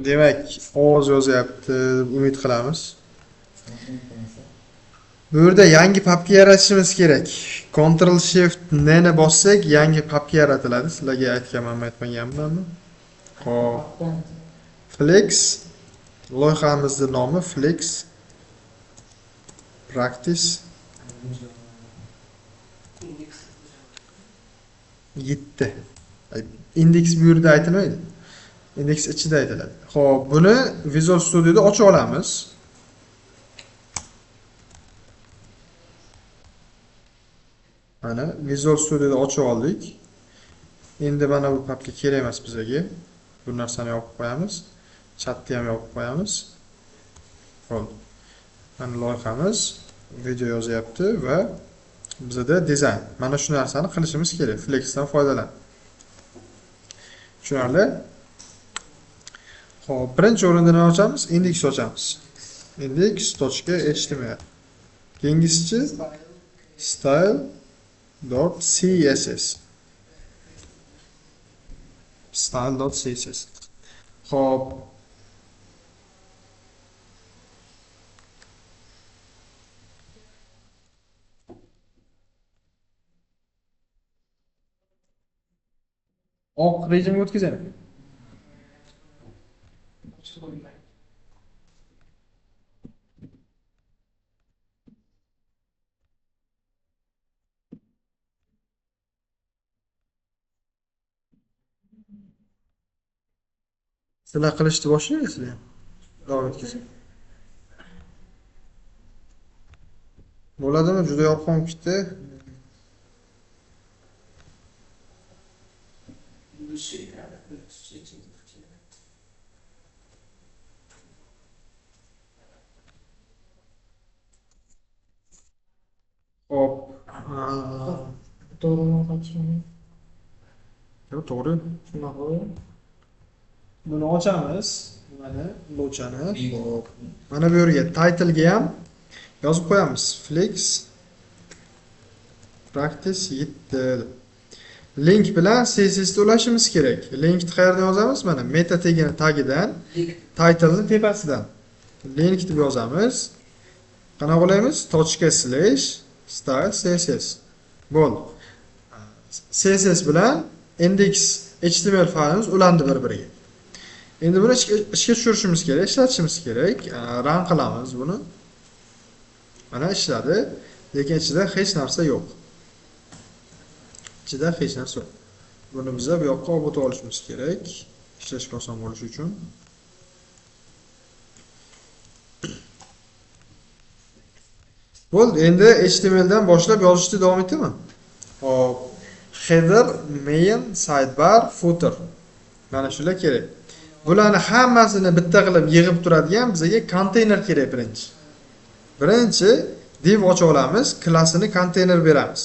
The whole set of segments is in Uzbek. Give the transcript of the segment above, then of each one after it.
Demak, ovoz yozyapti, umid qilamiz. Bu yerda yangi papka yaratishimiz kerak. Ctrl Shift N ni bossak, yangi papka yaratiladi. Sizlarga aytganmanmi, aytmaganmanmi? Hop. Flex loyihamizning nomi Flex Practice 7. Index bu yerda aytilmaydi. Index ichida aytiladi. Xo'p, buni Visual Studioda ochib olamiz. Mana Visual Studioda ochib oldik. Endi mana bu papka kerak emas bizga. Bu narsani yopib qo'yamiz. Chatni ham yopib qo'yamiz. Bo'ldi. Mana loyihamiz video yozyapti va bizda dizayn. Mana shu narsani qilishimiz kerak. Flexdan foydalan. Tushunarli? Xo'p, birinchi o'rinda nima ochamiz? Index ochamiz. Index.html. Keyingisi style.css. Style.css. Xo'p. Oq rejimga o'tkazamiz. Sizlar qilishni boshlaysizlar ham. Davom etkazing. Bo'ladimi? Juda yorqin ketdi. Hop. To'g'rimi qachon? Yo'q, to'g'ri. Shunaqa. Buni ochamiz. Mana lochani. Hop. Mana bu yerga title ga ham yozib qo'yamiz. Flex Practice 7. Link bilan CSS da ulashimiz kerak. Linkni qayerdan yozamiz? Mana meta tagidan, title'ni tepasidan. Link deb yozamiz. Qanaqa qo'yamiz? .style css. Bo'ldi. CSS bilan index html faylimiz ulandi bir-biriga. Endi buni ishga tushirishimiz kerak, ishlatishimiz kerak. Run qilamiz buni. Mana ishladi, lekin ichida hech narsa yo'q. Ichida hech narsa yo'q. Buni biz bu yoqqa olib o'tib olishimiz kerak, ishlashga oson bo'lishi uchun. Bo'ldi, endi HTML dan boshlab yozishni davom etaman. Hop. Header, main, sidebar, footer. Mana shular kerak. Bularni hammasini bitta qilib yig'ib turadigan bizga konteyner kerak birinchi. Birinchi div ocha olamiz, klassini konteyner beramiz.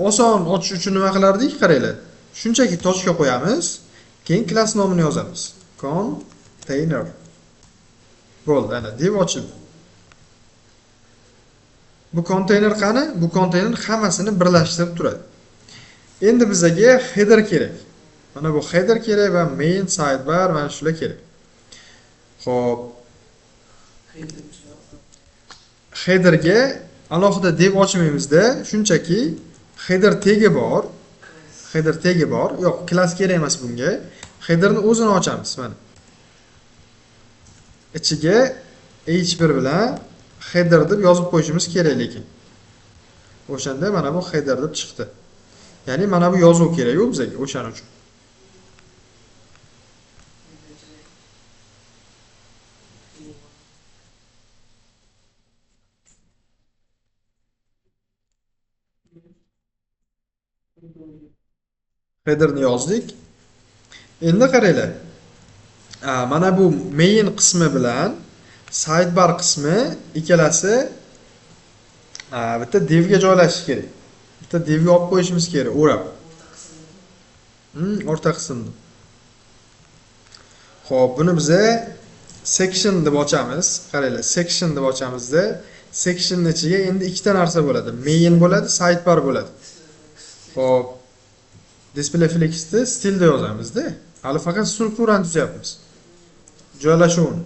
Oson ochish uchun nima qilardik? Qaranglar. Shunchaki tochka qo'yamiz, keyin klass nomini yozamiz. Container. Bo'ldi, ana div ochildi. Bu konteyner qani? Bu konteyner hammasini birlashtirib turadi. Endi bizga header kerak. Mana bu header kerak va main, sidebar mana shular kerak. Xo'p. Headerga alohida div ochmaymizda, shunchaki header tagi bor. Header tagi bor. Yo'q, klass kerak emas bunga. Headerni o'zini ochamiz mana. Ichiga h1 bilan header deb yozib qo'yishimiz kerak lekin. O'shanda mana bu header deb chiqdi. Ya'ni mana bu yozuv kerak-ku bizga o'shaning uchun. Headerni yozdik. Endi qaranglar. Mana bu main qismi bilan sidebar qismi ikkalasi bitta divga joylashishi kerak. Bitta divga olib qo'yishimiz kerak, o'rab. O'rta qismni. Xo'p, buni biz section deb ochamiz. Qaranglar, section deb ochamizda sectionning ichiga endi ikkita narsa bo'ladi. Main bo'ladi, sidebar bo'ladi. Xo'p, display flexni stilda yozamiz-da. Hali faqat strukturani tuzyapmiz. joylashuvini.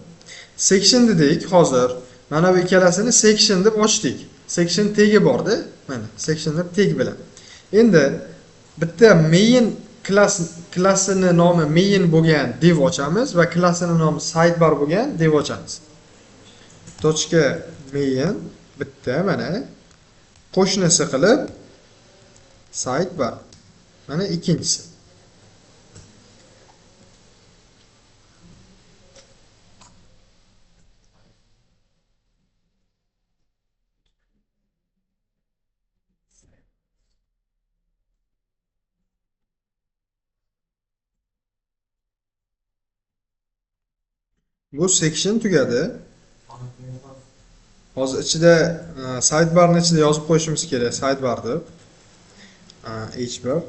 Section dedik hozir. Mana bu ikkalasini section deb ochdik. Section tagi borda, mana section deb tag bilan. Endi bitta main klassini nomi main bo'lgan div ochamiz va klassini nomi sidebar bo'lgan div ochamiz. Tochka main bitta mana qo'shnisi qilib sidebar. Mana ikkinchisi. Bu section tugadi. Hozir ichida sidebarning ichida yozib qo'yishimiz kerak, sidebar deb. H1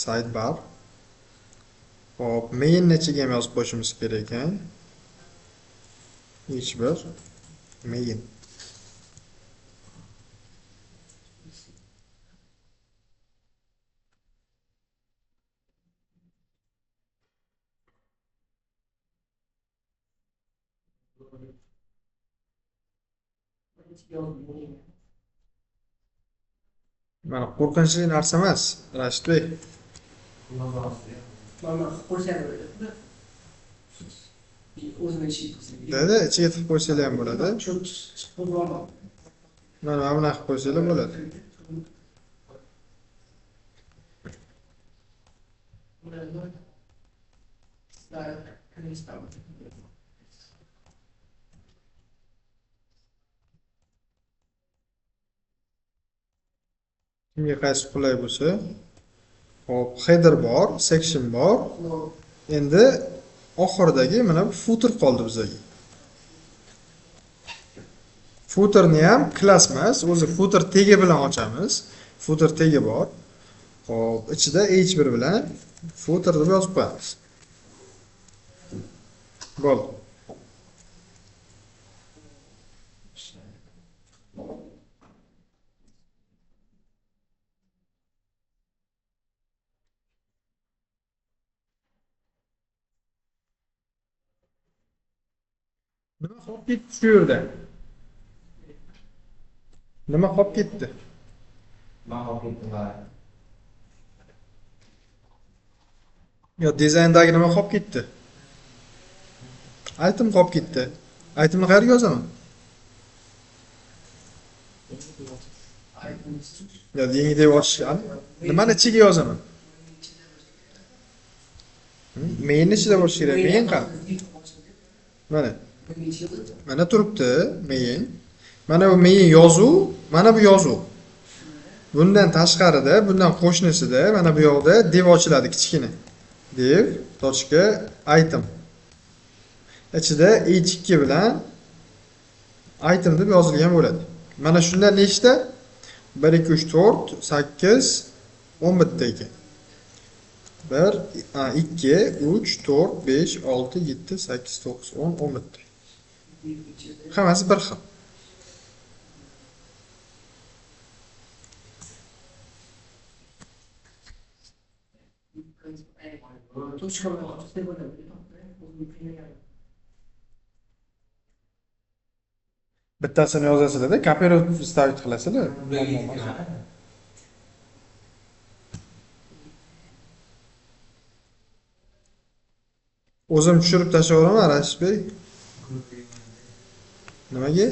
sidebar. Hop, main ichiga ham yozib qo'yishimiz kerak ekan. H1 main. Mana qo'rqinchli narsa emas, Rashidbek. Dedi, ichiga tiqib qo'ysalar ham bo'ladi. Mana buni qilib qo'ysalar bo'ladi. Kimga qaysi qulay bo'lsa. Hop, header bor, section bor. Endi oxiridagi mana bu footer qoldi bizga. Footerni ham class emas, o'zi footer tagi bilan ochamiz. Footer tagi bor. Hop, ichida h1 bilan footer deb yozib qo'yamiz. Bo'ldi. Nima qolib ketdi shu yerda? Nima qolib ketdi? Yo, dizayndagi nima qolib ketdi? Item qolib ketdi. Itemni qayerga yozaman? Yo, yangi deb ochishgan. Nimani ichiga yozaman? Main ichida bo'lishi kerak. Main qani? Mana. Mana turibdi main. Mana bu main yozuv, mana bu yozuv. Bundan tashqarida, bundan qo'shnisida mana bu yoqda div ochiladi kichkina. Div tochka item. Ichida h2 bilan item deb yozilgan bo'ladi. Mana shundan nechta? 1 2 3 4 8 10 bitta ekan. 1 2 3 4 5 6 7 8 9 10 10 bitta. Hammasi bir xil. Bittasini yozasizlar-da, kopirovat stavить qilasizlar. O'zim tushirib tashlayveraman, Rashidbek. Nimaga?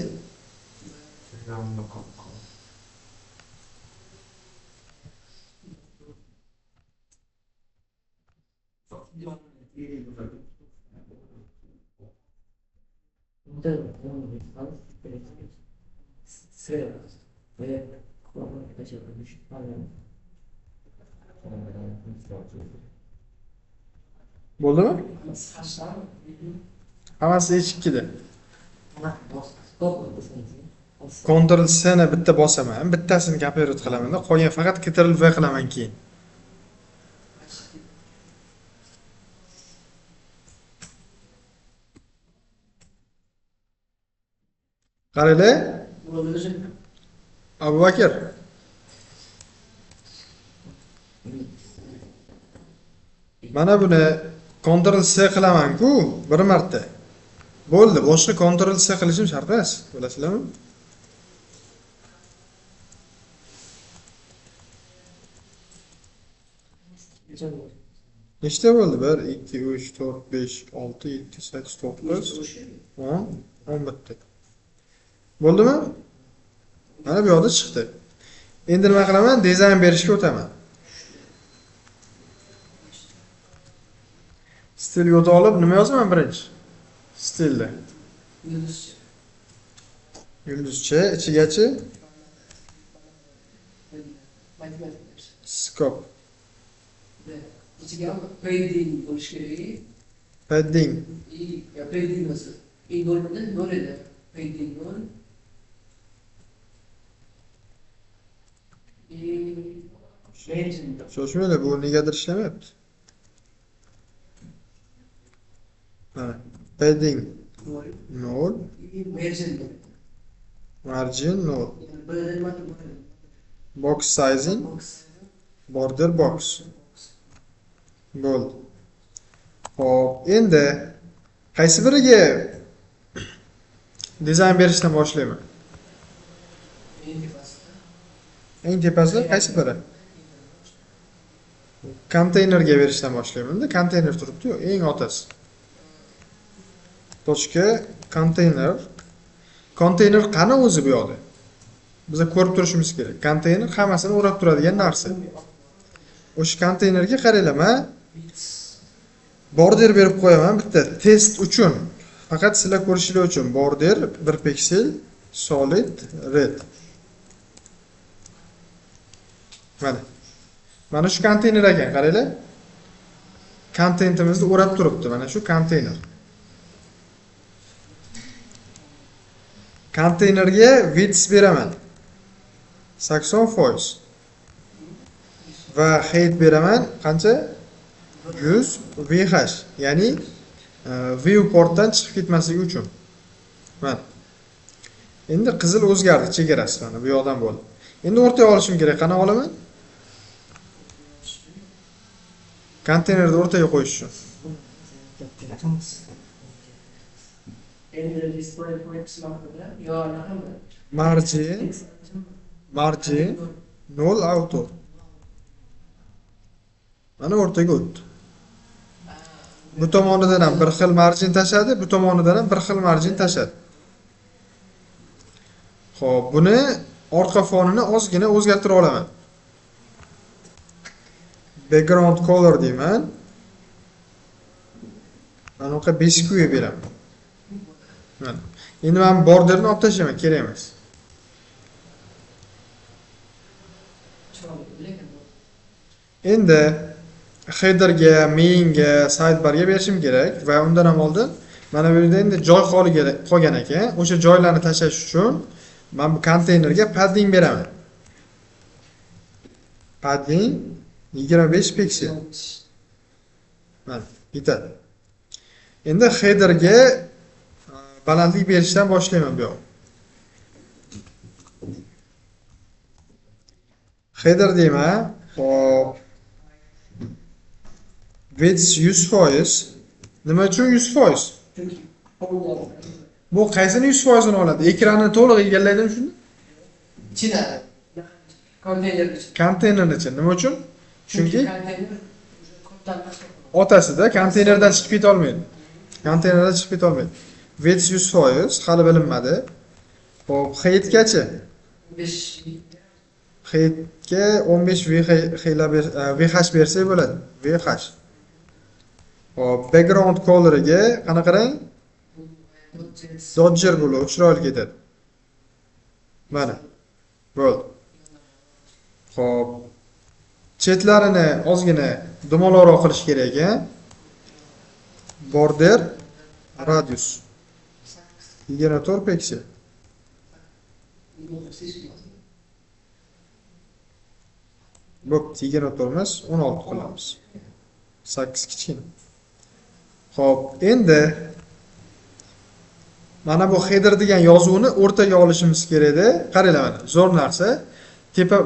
Bo'ldimi? Hammasi h2da. Ctrl C ni bitta bosaman, bittasini kopirovat qilaman-da, qolgan faqat Ctrl V qilaman keyin. Qaranglar. Abu Bakr. Mana buni Ctrl C qilaman-ku bir marta. Bo'ldi, boshqa Ctrl C qilishim shart emas, bilasizlarmi? Nechta bo'ldi? 1, 2, 3, 4, 5, 6, 7, 8, 9, 10, 11. Bo'ldimi? Mana bu yoqda chiqdi. Endi nima qilaman? Dizayn berishga o'taman. Stilga o'tib olib, nima yozaman birinchi? Stilda. Yulduzcha, ichigachi skop. İçiga padding bo'lish kerak. Padding. Ya padding nasıl? Bo'lmadi, nol edi. Padding nol. Shoshmanglar, bu negadir ishlamayapti. Mana, padding nol, margin nol, box sizing, border box. Bo'ldi. Xo'p, endi qaysi biriga dizayn berishdan boshlayman? Eng tepasida qaysi biri? Konteynerga berishdan boshlayman-da. Konteyner turibdi-yu, eng otasi. Tochka konteyner. Konteyner qani o'zi bu yoqda? Biz ko'rib turishimiz kerak. Konteyner hammasini o'rab turadigan narsa. O'sha konteynerga qaranglar, men border berib qo'yaman bitta test uchun. Faqat sizlar ko'rishinglar uchun border 1 piksel solid red. Mana shu konteyner ekan, qaranglar. Kontentimizni o'rab turibdi, mana shu konteyner. Konteynerga width beraman 80%. Va height beraman qancha? 100 VH, ya'ni viewportdan chiqib ketmasligi uchun. Mana. Endi qizil o'zgardi chegarasi, mana bu yoqdan bo'ldi. Endi o'rtaga olishim kerak. Qana olaman? Konteynerni o'rtaga qo'yish uchun. Endi display point qismida yo nima? Margin 0 auto. Mana o'rtaga o'tdi. Bu tomonidan ham bir xil margin tashadi, bu tomonidan ham bir xil margin tashadi. Xo'p, buni orqa fonini ozgina o'zgartira olaman. Background color deyman. Mana bu basic qo'yib beraman. Mana. Endi men borderni olib tashlayman, kerak emas. Endi headerga, mainga, sidebarga berishim kerak va undan ham oldin mana bu yerda endi joy xoli qolgan ekan. O'sha joylarni tashlash uchun men bu konteynerga padding beraman. Padding 25 piksel. Mana, yetadi. Endi headerga balandlik berishdan boshlayman bu yoq. Header deyman. Hop. Width 100%. Nima uchun 100%? Chunki Bu qaysini 100% ni oladi? Ekranni to'liq egallaydimi shunda? ichida konteyner ichida. Konteynerni ichida. Nima uchun? Chunki konteyner koddan otasida konteynerdan chiqib keta olmaydi. Konteynerdan chiqib keta olmaydi. Width 100% hali bilinmadi. Hop, heightgacha 5 heightga 15 VH bersak bo'ladi. VH. Hop, background color'iga qana qarang? Dodger bo'lib chiroyli ketadi. Mana. Bo'ldi. Hop. Chetlarini ozgina dumaloqroq qilish kerak ekan. Border radius 24 piksel. Bo'pti, 24 emas, 16 qilamiz. 8 kichkina. Xo'p, endi mana bu header degan yozuvni o'rtaga olishimiz kerak-da. Qaranglar mana, zo'r narsa. Tepa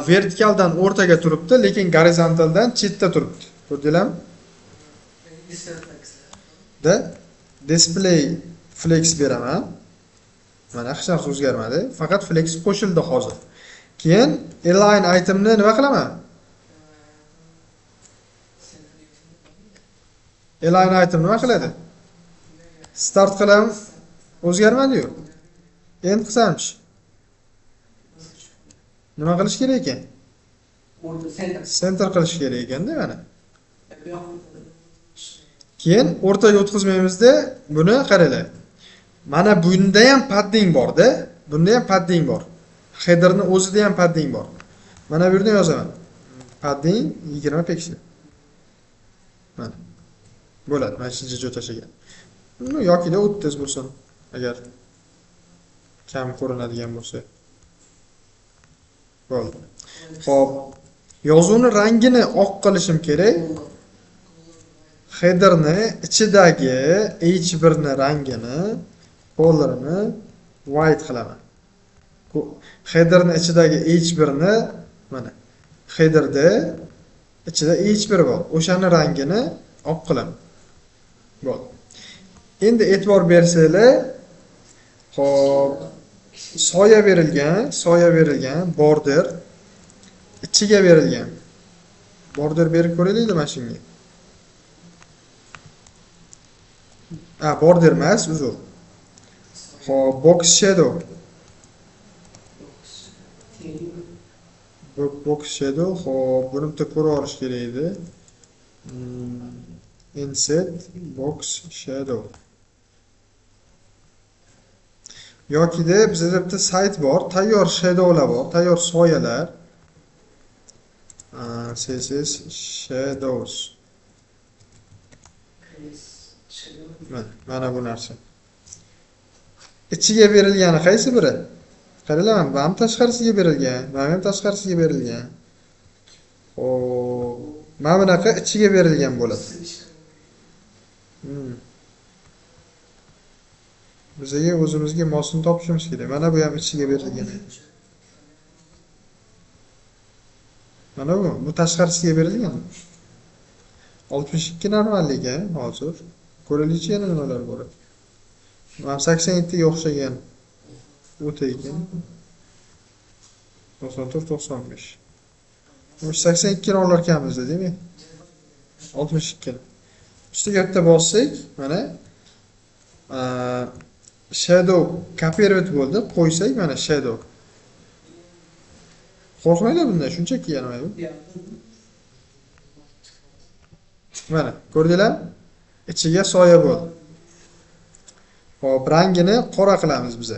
vertikaldan o'rtaga turibdi, lekin gorizontaldan chetda turibdi. Ko'rdinglarmi? Da display flex beraman. Mana hech narsa o'zgarmadi, faqat flex qo'shildi hozir. Keyin align itemni nima qilaman? Align item nima qiladi? Start qilam, o'zgarmadi-yu. Endi qilsamchi. Nima qilish kerak ekan? Center qilish kerak ekanda mana. Keyin o'rtaga o'tkazmaymizda buni qaranglar. Mana bunda ham padding bor-da, bunda ham padding bor. Headerning o'zida ham padding bor. Mana bu yerda yozaman. Padding 20 piksel. Mana. Bo'ladi, mana shuncha joy tashlagan. Yoki 30 bo'lsin, agar kam ko'rinadigan bo'lsa. Bo'ldi. Xo'p, yozuvni rangini oq qilishim kerak. Headerni ichidagi H1 ni rangini, color'ini white qilaman. Headerni ichidagi H1 ni mana headerda ichida H1 bor. O'shani rangini oq qilaman. Bo'ldi. Endi e'tibor bersanglar, xo'p, soya berilgan, border ichiga berilgan. Border berib ko'raylikmi mana shunga? Border emas, uzr. Xo'p, box shadow. Box shadow, xo'p, buni bitta ko'rib olish kerak edi. Insert box shadow. Yokida bizda bitta sayt bor, tayyor shadowlar bor, tayyor soyalar. CSS shadows. Mana bu narsa. Ichiga berilgani qaysi biri? Qaranglar, bu ham tashqarisiga berilgan, bu ham tashqarisiga berilgan. Xo'p, mana bunaqa ichiga berilgan bo'ladi. Bizga o'zimizga mosini topishimiz kerak. Mana bu ham ichiga berilgan. Mana bu tashqarisiga berilgan. 62 normalliga hozir. Ko'raylikchi yana nimalar bor. Mana 87 ga o'xshagan. O'ta ekan. 94 95. 82 ni olarkanmiz-da, demak. 62. Ustiga bitta bossak, mana shadow copyright bo'ldi, qo'ysak mana shadow. Qo'rqmanglar bundan, shunchaki yana bu. Mana, ko'rdinglar? Ichiga soya bo'ldi. Hop, rangini qora qilamiz biz.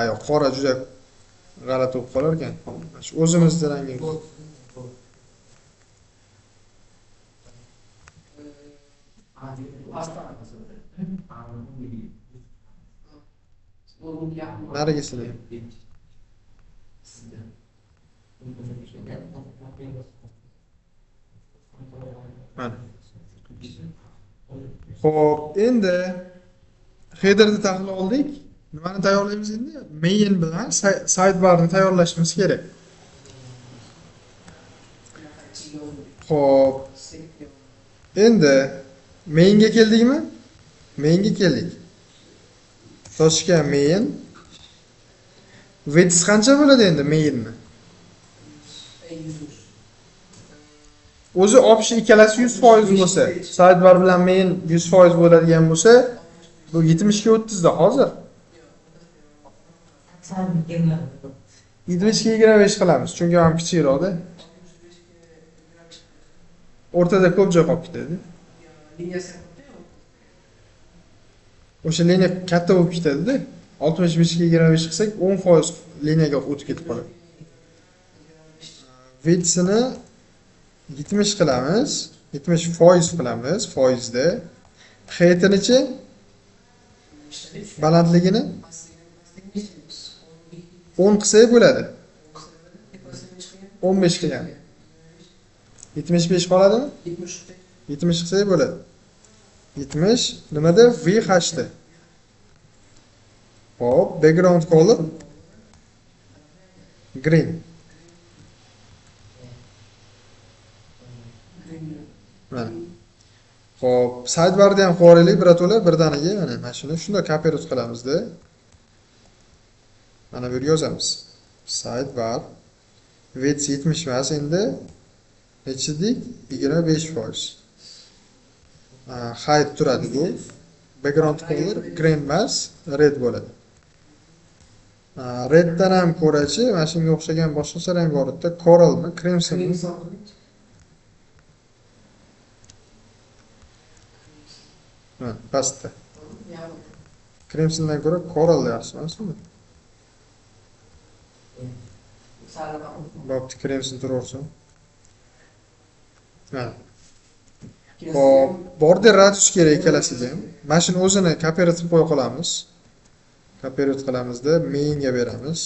Yo'q, qora juda g'alati bo'lib qolar ekan. Shu o'zimizning rangimiz. Narigisini. Mana. Xo'p, endi headerni tahlil oldik. Nimani tayyorlaymiz endi? Main bilan sidebarni tayyorlashimiz kerak. Xo'p. Endi mainga keldikmi? Mainga keldik. Toshka main. Width qancha bo'ladi endi mainni? O'zi option ikkalasi 100% bo'lsa, sidebar bilan main 100% bo'ladigan bo'lsa, bu 70 ga 30 da hozir. 70 ga 25 qilamiz, chunki ham kichikroqda. O'rtada ko'p joy qolib ketadi. O'sha liniya katta bo'lib ketadi-da. 65 ga 25 qilsak 10% liniyaga o'tib ketib qoladi. Width'ini 70 qilamiz, 70% qilamiz, foizda. Height'ini-chi balandligini 10 qilsak bo'ladi. 15 qilgan. 75 qoladimi? 70 qilsak bo'ladi. 70 nimada? VH'. Hop, background color green. Mana. Xo'p, sidebarni ham qo'raylik birato'la birdaniga mana shuni shunday kopirovать qilamizda. Mana bu yerga yozamiz. Sidebar width 70 emas endi necha dedik? 25%. Height turadi bu. Background color green emas, red bo'ladi. Reddan ham ko'rachi, mana shunga o'xshagan boshqa rang bor edi. Coralmi, crimsonmi? Ha, pastda. Crimsondan ko'ra coral yaxshi emasmi? Bo'pti, crimson turaversin. Mana. Hop, border radius kerak ikkalasiga ham. Mana shuni o'zini kopirovать qilib qo'ya qolamiz. Kopirovать qilamizda mainga beramiz.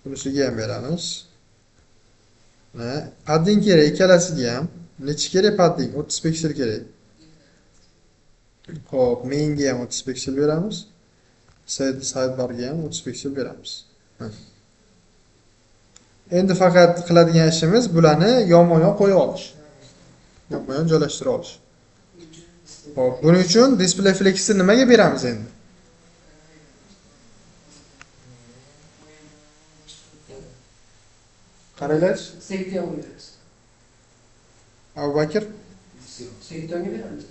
Bunisiga ham beramiz. Mana padding kerak ikkalasiga ham. Necha kerak padding? 30 piksel kerak. Hop, mainga ham 30 piksel beramiz. Sidebarga ham 30 piksel beramiz. Endi faqat qiladigan ishimiz bularni yonma-yon qo'ya olish. Yonma-yon joylashtira olish. Hop, buning uchun display flexni nimaga beramiz endi? Qaranglar. Sektorga beramiz. Abu Bakr, Sektorga beramiz.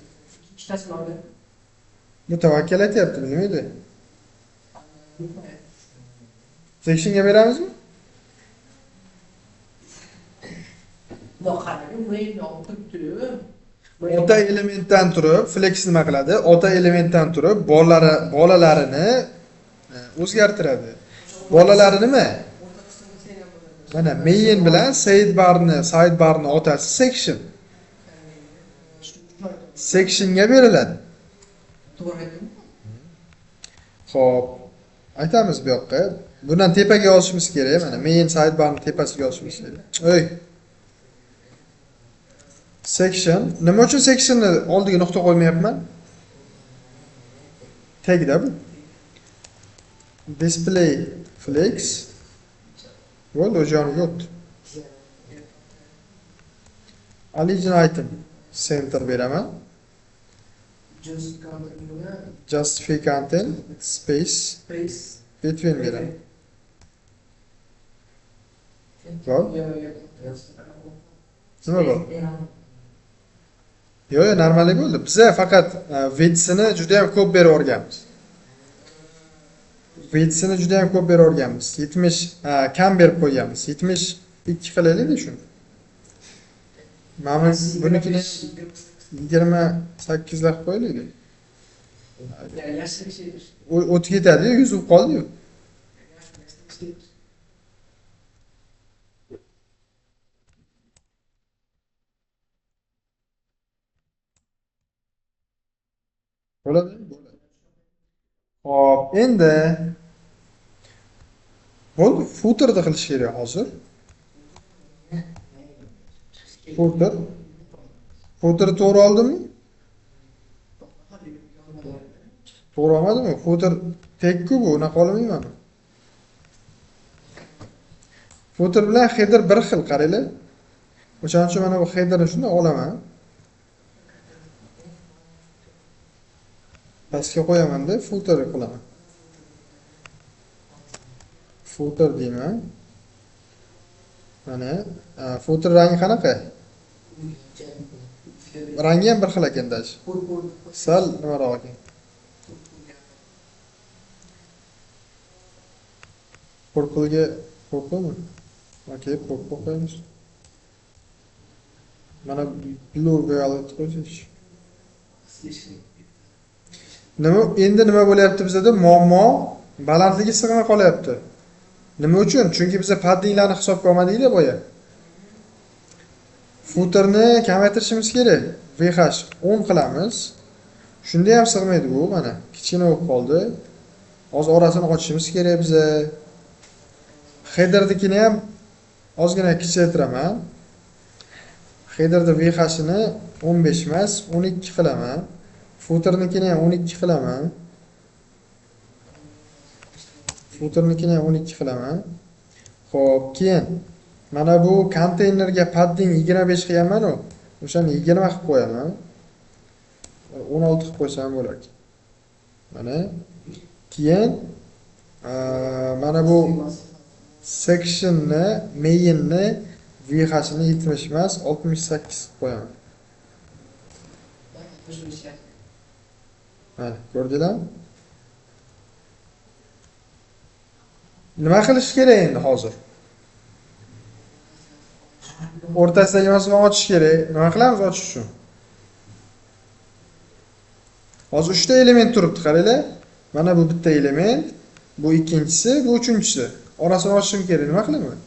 Ikkitasini olib. mutavakkil aytyapti, nima edi? Sectionga beramizmi? Ota elementdan turib, flex nima qiladi? Ota elementdan turib, bolalarini o'zgartiradi. Bolalari nima? Mana main bilan sidebarni otasi section. Sectionga beriladi. Xo'p, aytamiz bu yoqqa. Bundan tepaga yozishimiz kerak. Mana main sidebarni tepasiga yozishimiz kerak. Oy. Section. Nima uchun sectionni oldiga nuqta qo'ymayapman? Tagda bu. Display flex. Bo'ldi, o'joni yo'q. Origin item center beraman. Justify content space between beraman. Bak. Nima bu? Yo'q, normali bo'ldi. Biza faqat width'ini juda ham ko'p berib o'rganamiz. Width'ini juda ham ko'p berib o'rganamiz. 70 kam berib qo'yganmiz. 72 qilaylik shuni. Mana bunikini 28 lab qo'yaylik. O'tib ketadi-yu, 100 bo'lib qoldi-yu. Bo'ladi. Hop, endi bo'ldi, footerda qilish kerak hozir. Footer to'g'ri oldimmi? To'g'ri olmadimmi? Footer tekku bu, unaqa olmayman. Footer bilan header bir xil, qaranglar. O'shaning uchun mana bu headerni shunday olaman. Pastga qo'yaman-da, footer qilaman. Footer deyman. Mana, footer rangi qanaqa? Rangi ham bir xil ekan-da. Sal nimaroq ekan. Purple'mi? Okey, purple qo'yamiz. Mana blue violet qo'ysak. Nima bo'lyapti bizda? Muammo balandligi sig'may qolyapti. Nima uchun? Chunki biz paddinglarni hisobga olmadik-da boya. Footerni kamaytirishimiz kerak. VH 10 qilamiz. Shunda ham sig'maydi bu, mana kichkina bo'lib qoldi. Hozir orasini ochishimiz kerak biza. Headernikini ham ozgina kichaytiraman. Headerda VH-ni 15 emas, 12 qilaman. Footernikini ham 12 qilaman. Footernikini ham 12 qilaman. Xo'p, keyin mana bu konteynerga padding 25 qilganman-ku. O'shani 20 qilib qo'yaman. 16 qilib qo'ysam bo'lar ekan. Mana keyin mana bu sectionni, mainni vihasini 70 emas, 68 qilib qo'yaman. Mana, ko'rdinglarmi? Nima qilish kerak endi hozir? O'rtasidagi masofa ochish kerak. Nima qilamiz ochish uchun? Hozir 3 ta element turibdi, qaranglar. Mana bu bitta element, bu ikkinchisi, bu uchinchisi. Orasini ochishim kerak. Nima qilaman?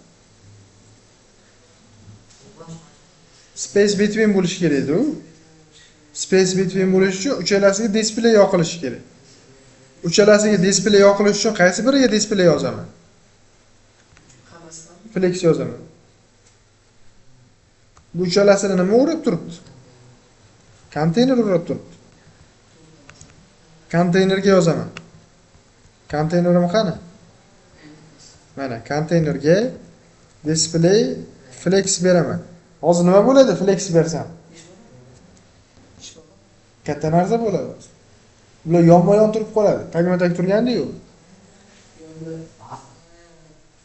Space between bo'lish kerak edi u. Space between bo'lish uchun uchalasiga display yoqilishi kerak. Uchalasiga display yoqilishi uchun qaysi biriga display yozaman? Flex yozaman. Bu uchalasini nima o'rab turibdi? Konteyner o'rab turibdi. Konteynerga yozaman. Konteynerim qani? Mana konteynerga display flex beraman. Hozir nima bo'ladi flex bersam? Katta narsa bo'ladi. Bular yonma-yon turib qoladi. Tagma-tag turgandi-ku.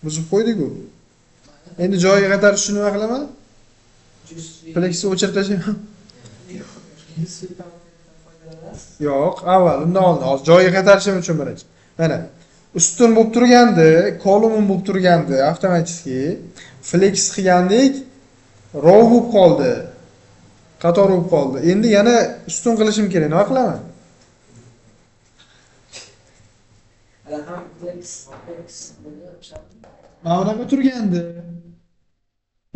Buzib qo'ydik-ku. Endi joyiga qaytarish uchun nima qilaman? Flexni o'chirib tashlayman. Yo'q, avval undan oldin hozir joyiga qaytarishim uchun birinchi. Mana ustun bo'lib turgandi, kolumn bo'lib turgandi, avtomatik flex qilgandik, row bo'lib qoldi. Qator bo'lib qoldi. Endi yana ustun qilishim kerak. Nima qilaman? Mana bunaqa turgandi.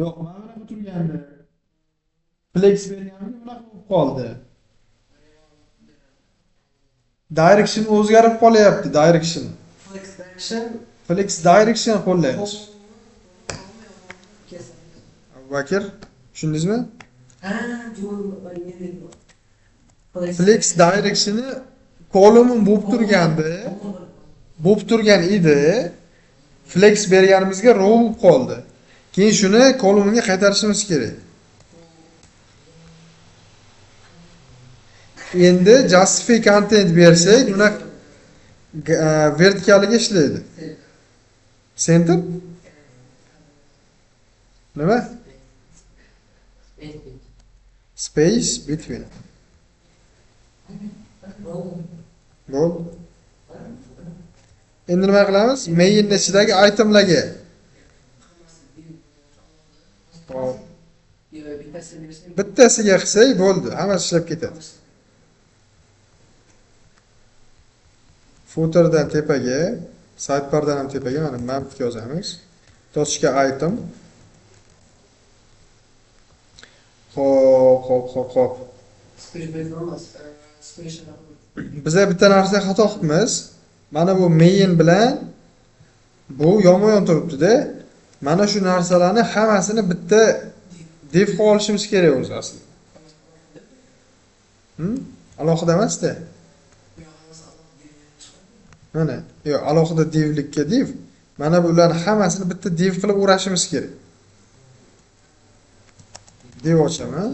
Yo'q, mana bunaqa turgandi. Flex berganimda bunaqa bo'lib qoldi. Direction o'zgarib qolyapti, direction. Flex direction qo'llaymiz. Bakir, tushundingizmi? Flex directioni kolumn bo'lib turgan edi. Flex berganimizga row bo'lib qoldi. Keyin shuni kolumnga qaytarishimiz kerak. Endi justify content bersak, buni vertikaliga ishlaydi. Center? Nima? Space between. Bo'l. Endi nima qilamiz? Main ichidagi itemlarga. Bittasiga qilsak bo'ldi, hammasi ishlab ketadi. Footerdan tepaga, sidebardan ham tepaga mana map yozamiz. Tochka item. Xo'p. Biz bitta narsa xato qilibmiz. Mana bu main bilan bu yonma-yon turibdi-da. Mana shu narsalarni hammasini bitta div qilib olishimiz kerak o'zi aslida. Alohida emas-da. Mana, yo'q, alohida divlikka div. Mana bularni hammasini bitta div qilib o'rashimiz kerak. Div ochaman.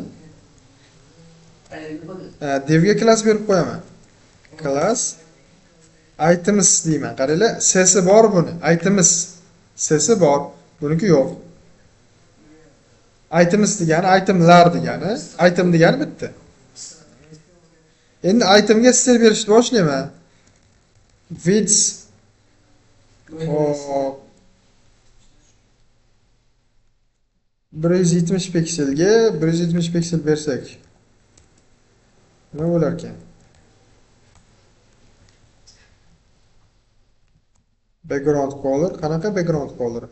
Divga class berib qo'yaman. Class items deyman. Qaranglar, sesi bor buni. Items sesi bor. Buniki yo'q. Items degani itemlar degani, item degani bitta. Endi itemga stil berishni boshlayman. Width 170 pikselga 170 piksel bersak nima bo'lar ekan? Background color, qanaqa background color?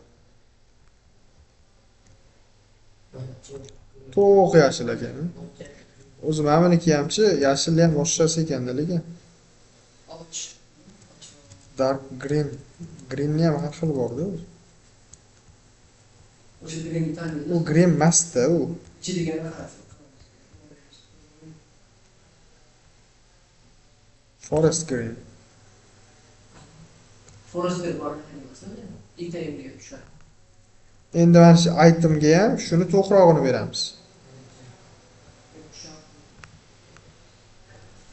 To'q yashil ekan. O'zi mana buniki hamchi yashilni ham o'xshas ekan-da lekin. Dark green. Greenni ham har xil bor-da. U green emas-da u. Forest green. Forest green bor emasmi? Ikkitayimga tushadi. Endi mana shu itemga ham shuni to'qrog'ini beramiz.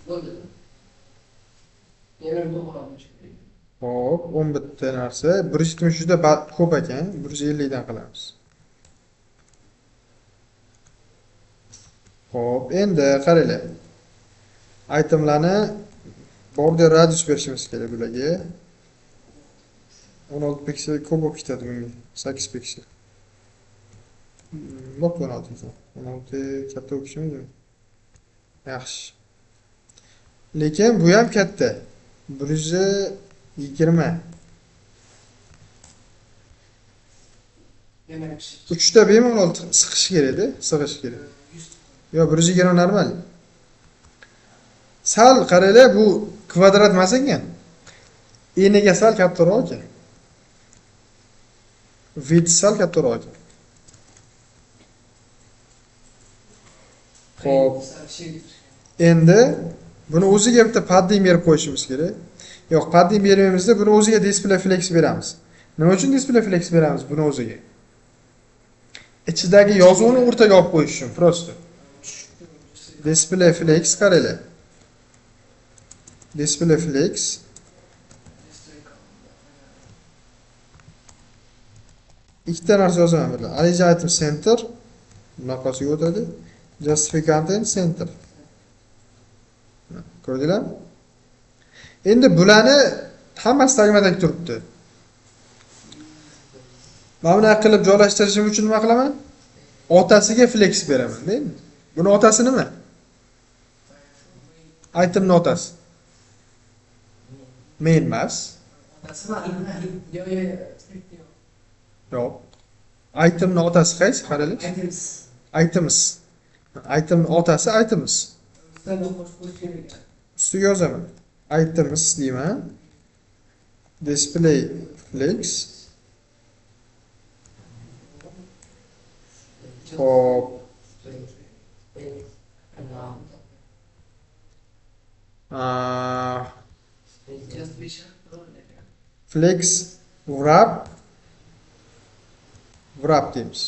Bo'ldi. Yana to'g'ramish kerak. Hop, 11 ta narsa. 170 juda ko'p ekan. 150 dan qilamiz. Hop, endi qaranglar. Itemlarni border radius berishimiz kerak bularga. 16 piksel ko'p bo'lib ketadi bunga. 8 piksel. Bak 16 ekan. 16 katta o'xshamaydi. Yaxshi. Lekin bu ham katta. 120. Demak, 3 ta bemalol siqish kerak-da, sig'ish kerak. Yo 120 normal. Sal qaranglar, bu kvadrat emas ekan. Eniga sal kattaroq ekan. Width sal kattaroq ekan. Xo'p, endi buni o'ziga bitta padding berib qo'yishimiz kerak. Yo'q, padding bermaymiz-da, buni o'ziga display flex beramiz. Nima uchun display flex beramiz buni o'ziga? Ichidagi yozuvni o'rtaga olib qo'yish uchun, prosto. Display flex qaranglar. Display flex ikkita narsa yozaman burada. Arrange item center bunaqasiga o'tadi. Justify content center. Ko'rdinglarmi? Endi bularni hammasi tagma-tag turibdi. Mana bunaqa qilib joylashtirishim uchun nima qilaman? Otasiga flex beraman, deymi? Buni otasi nima? Itemni otasi. Main emas. Yo'q. Itemni otasi qaysi? Qaranglar. Items. Itemni otasi items. Ustiga yozaman. Items deyman. Display flex. Hop. Flex wrap deymiz.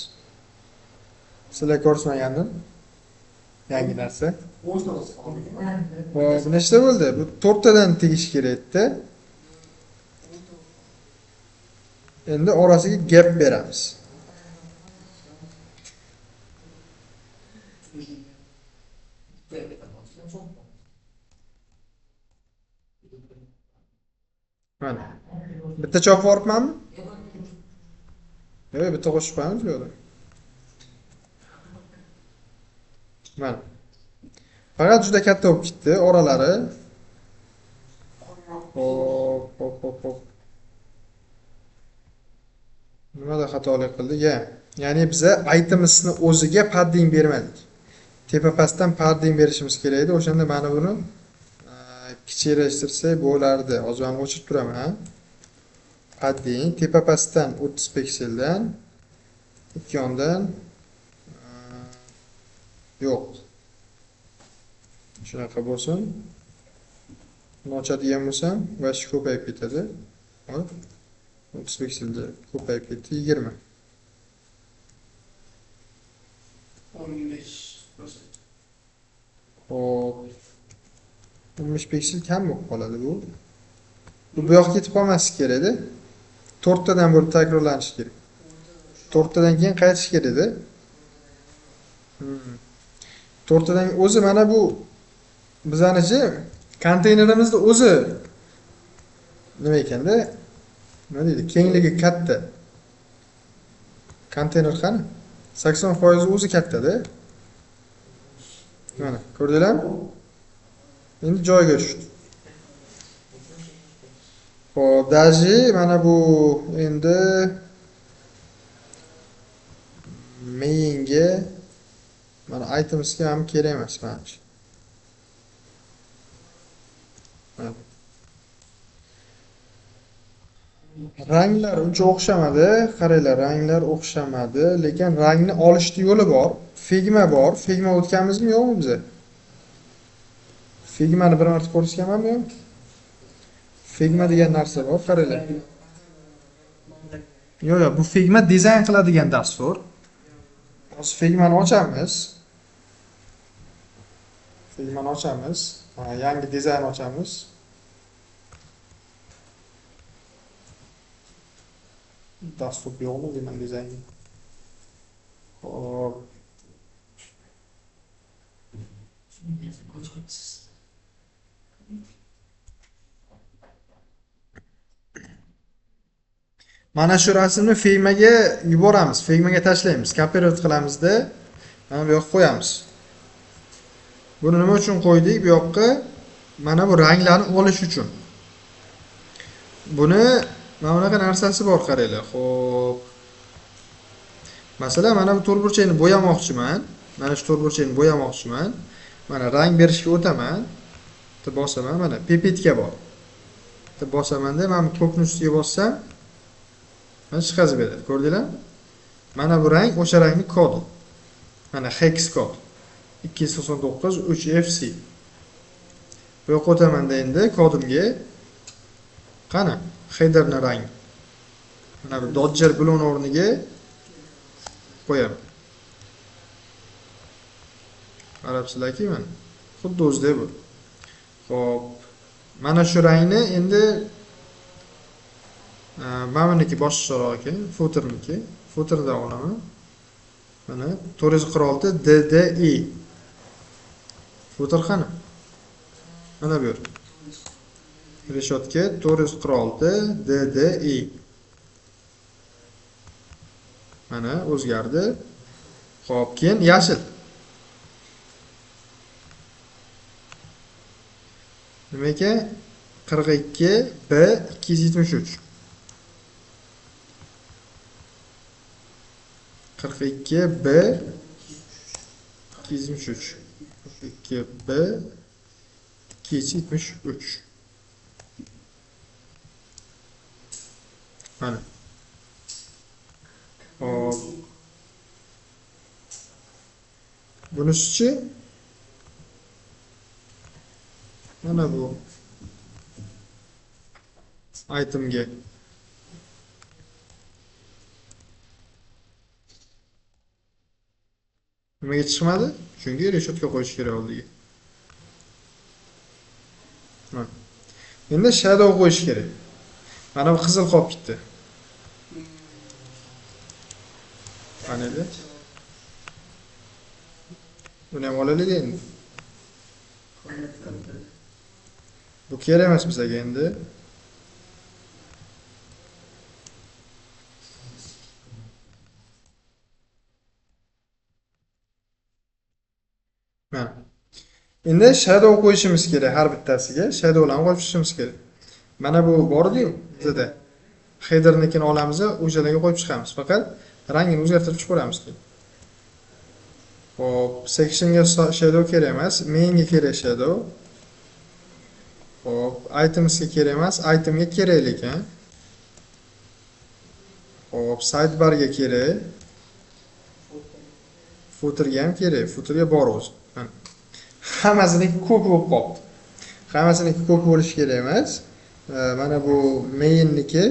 Sizlar ko'rsatmagandim. Yangi narsa. Hop, nechta bo'ldi? Bu 4 tadan tegish kerak edi. Endi orasiga gap beramiz. Mana. Bitta chop boribmanmi? Yo'q, bitta qo'shib qo'yamiz bu yerda. Mana. Faqat juda katta bo'lib ketdi oralari. Hop. Nimada xatolik qildik? Ya'ni biz itemsni o'ziga padding bermadik. Tepa pastdan padding berishimiz kerak edi. O'shanda mana buni kichiklashtirsak bo'lardi. Hozir men o'chirib turaman. Padding tepa pastdan 30 pikseldan ikki yondan yo'q. Shunaqa bo'lsin. Buni ochadigan bo'lsam, vash ko'payib ketadi. Hop. 30 pikselda ko'payib ketdi 20. 15%. Hop. 15 piksel kam bo'lib qoladi bu. Bu yoqqa ketib qolmasligi kerak-da. 4 tadan bo'lib takrorlanishi kerak. 4 tadan keyin qaytish kerak-da. 4 tadan o'zi mana bu bizanichi konteynerimizning o'zi nima ekanda? Nima deydi? Kengligi katta. Konteyner qani? 80% o'zi katta-da. Mana, ko'rdinglarmi? Endi joyiga tushdi. Xo'p, daji mana bu endi mainga mana itemsga ham kerak emas menimcha. Ranglar uncha o'xshamadi. Qaranglar, ranglar o'xshamadi, lekin rangni olishning yo'li bor. Figma bor. Figma o'tganmizmi, yo'qmi biza? Figmani bir marta ko'rsatganmanmi yo'q? Figma degan narsa bor, qaranglar. Yo'q, bu Figma dizayn qiladigan dastur. Hozir Figmani ochamiz. Figmani ochamiz. Yangi dizayn ochamiz. Dastur yo'qmi deman dizaynga. Hop. Mana shu rasmni Figmaga yuboramiz. Figmaga tashlaymiz. Kopirovat qilamizda mana bu yoqqa qo'yamiz. Buni nima uchun qo'ydik? Bu yoqqa mana bu ranglarni olish uchun. Buni mana bunaqa narsasi bor qaranglar. Xo'p. Masalan, mana bu to'rtburchakni bo'yamoqchiman. Mana shu to'rtburchakni bo'yamoqchiman. Mana rang berishga o'taman. Bitta bosaman, mana pipetga bor. Bitta bosamanda, mana ko'kni ustiga bossam, mana chiqazib beradi. Ko'rdinglarmi? Mana bu rang o'sha rangning kodi. Mana hex kod. 299 3FC. Bu yoqqa o'tamanda endi kodimga qani headerni rang. Mana bu Dodger Blue o'rniga qo'yaman. Qarabsizlarki, mana xuddi o'zida bu. Xo'p, mana shu rangni endi meniki boshqaroq ekan, footerniki. Footerdan olaman. Mana 446 DDI. Footer qani? Mana bu yer. Reshotka 446 DDI. Mana o'zgardi. Xo'p, keyin yashil. Nima ekan? 42 B 273. 42 B 273. 42 B 273. Mana. Hop. Bunisi mana bu itemga nimaga chiqmadi? Chunki reshotka qo'yish kerak oldiga. Endi shadow qo'yish kerak. Mana bu qizil qolib ketdi. Mana edi. Buni ham olaylik endi. Bu kerak emas bizga endi. Mana. Endi shadow qo'yishimiz kerak har bittasiga. Shadowlarni qo'yishimiz kerak. Mana bu bor-ku bizda. Headernikini olamiz, o'shalarga qo'yib chiqamiz. Faqat rangini o'zgartirib chiqaramiz keyin. Hop, sectionga shadow kerak emas, mainga kerak shadow. Hop, itemsga kerak emas, itemga kerak lekin. Hop, sidebarga kerak. Footerga ham kerak, footerga bor o'zi. Hammasiniki ko'p bo'lib qoldi. Hammasiniki ko'p bo'lishi kerak emas. Mana bu mainniki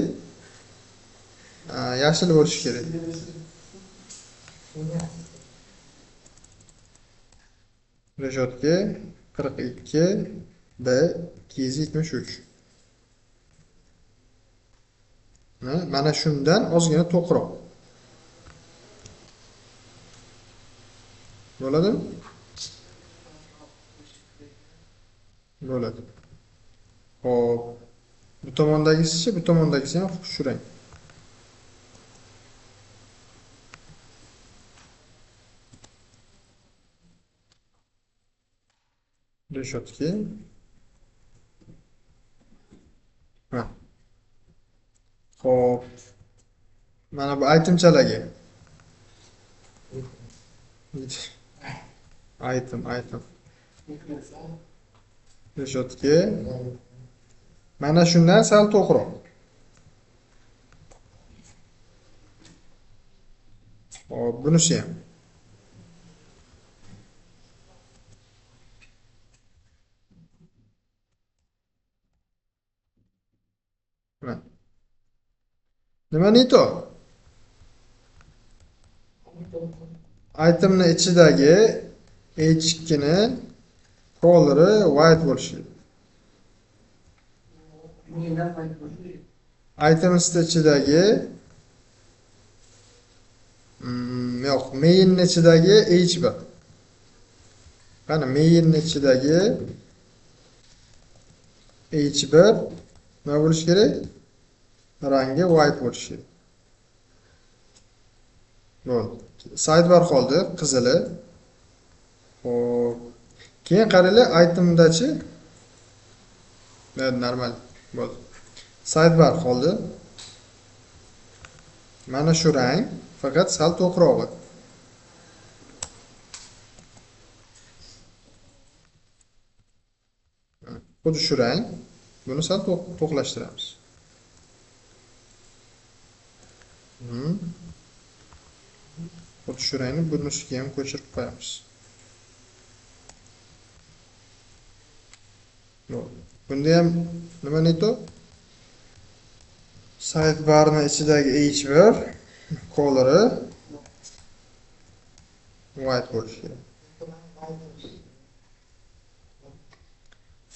yashil bo'lishi kerak. Reshotka 42 B 273. Mana shundan ozgina to'qroq. Bo'ladimi? Bo'ladi. Hop. Bu tomondagisi-chi, bu tomondagisi ham shu rang. Reshotka. Ha. Hop. Mana bu itemchalarga. Item. Reshotka. Mana shundan sal to'qroq. Hop, bunisi ham. Mana. Nima neto? Itemni ichidagi H2 ni color'i white bo'lishi kerak. Main'dan foyda bo'lishi kerak. Items ichidagi yo'q, main ichidagi h1. Qani main ichidagi h1 nima bo'lishi kerak? Rangi white bo'lishi kerak. Bo'ldi. Sidebar qoldi, qizili. Xo'p. Keyin qaranglar, itemdachi normal bo'ldi. Sidebar qoldi. Mana shu rang, faqat sal to'qrog'i. Xuddi shu rang. Buni sal to'qlashtiramiz. Xuddi shu rangni bunisiga ham ko'chirib qo'yamiz. Bunda ham nima neto? Sidebarning ichidagi h1 color'i white bo'lishi kerak.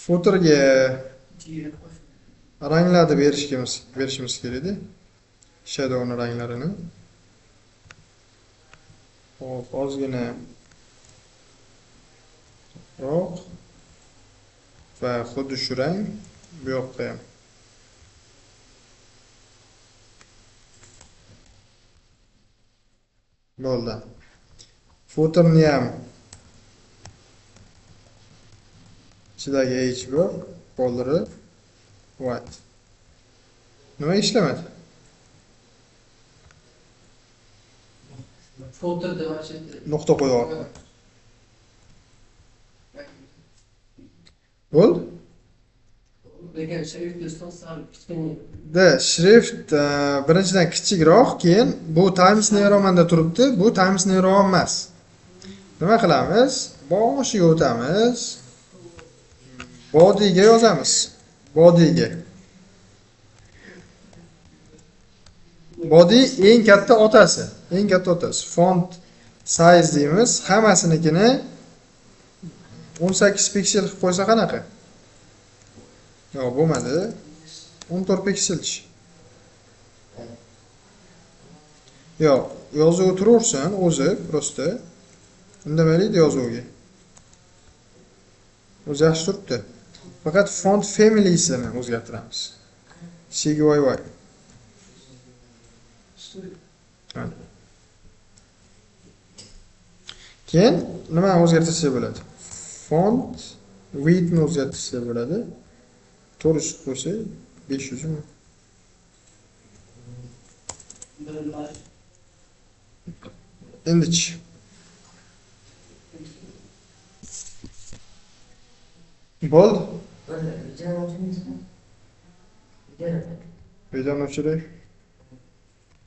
Footerga ranglarni berishimiz kerak-da. Shadowning ranglarini. Hop, ozgina roq va xuddi shu rang bu yoqda ham. Bo'ldi. Footerni ham ichidagi h1 color'i white. Nima ishlamadi? Footer deb ochildi. Nuqta qo'yib. Bo'ldi? Lekin shriftdan sal kichkina. Da shrift birinchidan kichikroq, keyin bu Times New Roman'da turibdi, bu Times New Roman emas. Nima qilamiz? Boshiga o'tamiz. Body'ga yozamiz. Body'ga. Body eng katta otasi, eng katta otasi. Font size deymiz, hammasinikini 18 piksel qilib qo'ysa qanaqa? Yo'q, bo'lmadi. 14 pikselchi. Yo'q, yozuv turaversin o'zi, prosta. Indamaylik yozuvga. O'zi yaxshi turibdi. Faqat font family'sini o'zgartiramiz. CGYY. Keyin nima o'zgartirsa bo'ladi? Font widthni o'zgartirsa bo'ladi. 400 qo'ysak 500 mi? Endichi. Bo'ldi. Videoni o'chiring.